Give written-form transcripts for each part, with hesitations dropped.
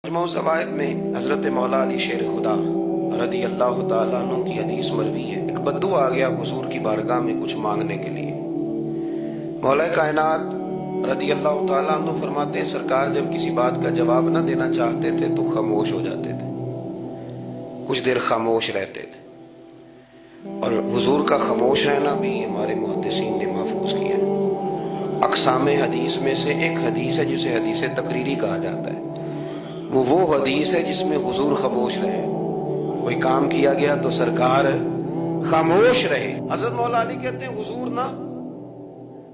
मजमू ज़वाइद में हज़रत मौला अली शेर खुदा रदी अल्लाह ताला अन्हु की हदीस मरवी है। एक बद्दू आ गया हुजूर की बारगाह में कुछ मांगने के लिए। मौला कायनात रदी अल्लाह ताला अन्हु फरमाते हैं, सरकार जब किसी बात का जवाब न देना चाहते थे तो खामोश हो जाते थे, कुछ देर खामोश रहते थे। और हुजूर का खामोश रहना भी हमारे मुहद्दिसीन ने महफूज किया है। अक़साम हदीस में से एक हदीस है जिसे हदीस तकरीरी कहा जाता है। वो हदीस है जिसमें हुजूर खामोश रहे, कोई काम किया गया तो सरकार खामोश रहे। हजरत मौला अली कहते हैं हुजूर ना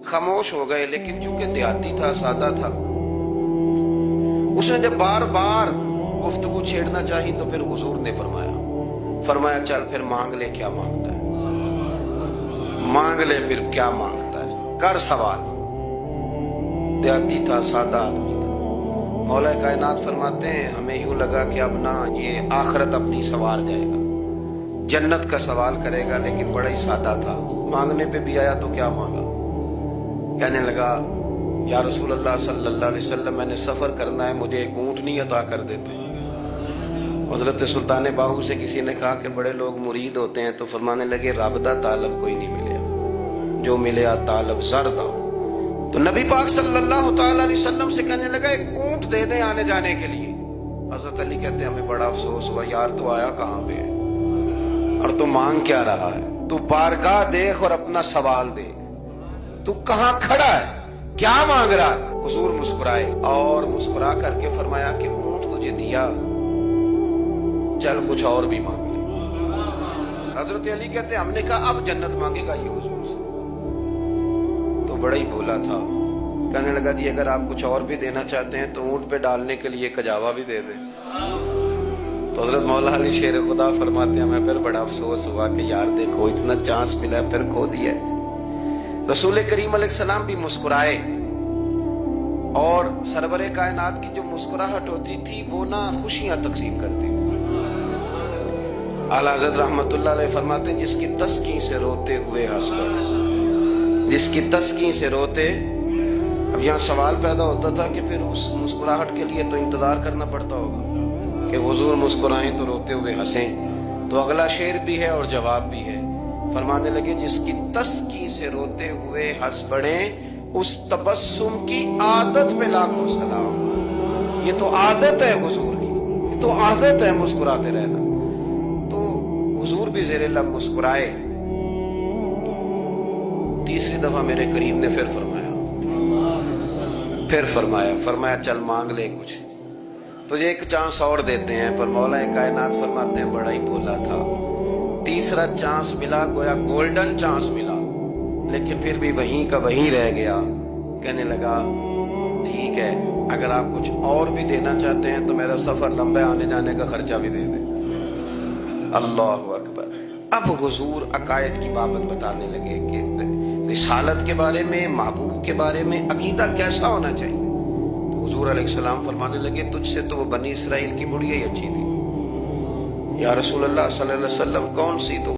खामोश हो गए, लेकिन चूंकि देहाती था, सादा था, उसने जब बार बार गुफ्तगू छेड़ना चाही तो फिर हुजूर ने फरमाया चल फिर मांग ले, क्या मांगता है, मांग ले फिर क्या मांगता है, कर सवाल। देहाती था, सादा आदमी था। मौला कायनात फरमाते हैं हमें यूं लगा कि अब ना ये आखिरत अपनी सवार जाएगा, जन्नत का सवाल करेगा, लेकिन बड़ा ही सादा था। मांगने पे भी आया तो क्या मांगा, कहने लगा या रसूल अल्लाह सल्लल्लाहु अलैहि वसल्लम मैंने सफर करना है, मुझे एक ऊँटनी अता कर देते। हज़रत सुल्तान बाहू से किसी ने कहा कि बड़े लोग मुरीद होते हैं, तो फरमाने लगे रबदा तालब कोई नहीं मिले, जो मिले तालब ज़रदा। तो नबी पाक सल्लल्लाहु ताला अलैहि वसल्लम से कहने लगा एक ऊंट दे दे आने जाने के लिए। हजरत अली कहते हैं हमें बड़ा अफसोस हुआ, यार तो आया कहाँ पे और तू मांग क्या रहा है, तू बारगाह देख और अपना सवाल दे, तू कहाँ खड़ा है, क्या मांग रहा है। हुजूर मुस्कुराए और मुस्कुरा करके फरमाया कि ऊंट तुझे दिया, चल कुछ और भी मांग ले। हजरत अली कहते हैं हमने कहा अब जन्नत मांगेगा ये हुजूर से, तो बड़ा ही भोला था। कहने लगा जी अगर आप कुछ और भी देना चाहते हैं तो ऊंट पे डालने के लिए कजावा भी दे दे। तो हजरत मौला अली शेर खुदा फरमाते हैं हमें फिर बड़ा अफसोस हुआ कि यार देखो इतना चांस मिला फिर खो दिया। रसूल करीम अलैहिस्सलाम भी मुस्कुराए और सरवरे कायनात की जो मुस्कुराहट होती थी वो ना खुशियां तकसीम करती थी। आला हज़रत रहमतुल्लाह अलैह फरमाते हैं जिसकी तस्कीन से रोते हुए हंस पड़े, जिसकी तस्कीन से रोते। अब यहाँ सवाल पैदा होता था कि फिर उस मुस्कुराहट के लिए तो इंतजार करना पड़ता होगा कि हुजूर मुस्कुराएं तो रोते हुए हंसें। तो अगला शेर भी है और जवाब भी है। फरमाने लगे जिसकी तस्कीन से रोते हुए हंस पड़े उस तबस्सुम की आदत पे लाखों सलाम। ये तो आदत है हुजूर की, ये तो आदत है मुस्कुराते रहना। तो हुजूर भी ज़ेरे लब मुस्कुराए। तीसरी दफा मेरे करीम ने फिर फरमाया चल मांग ले कुछ, तुझे एक चांस और देते हैं। पर मौला कायनात फरमाते हैं बड़ा ही भोला था, तीसरा चांस मिला, गोया गोल्डन चांस मिला, लेकिन फिर भी वहीं का वहीं रह गया। कहने लगा ठीक है अगर आप कुछ और भी देना चाहते हैं तो मेरा सफर लंबे आने जाने का खर्चा भी दे दे। अल्लाहु अकबर। अब हुजूर अकायद की बाबत बताने लगे कि रिसालत के बारे में, महबूब के बारे में अकीदा कैसा होना चाहिए। तो हुजूर अलैहिस्सलाम फरमाने लगे तुझसे तो वो बनी इसराइल की बुढ़िया ही अच्छी थी। या रसूल अल्लाह सल्लल्लाहु अलैहि वसल्लम कौन सी? तो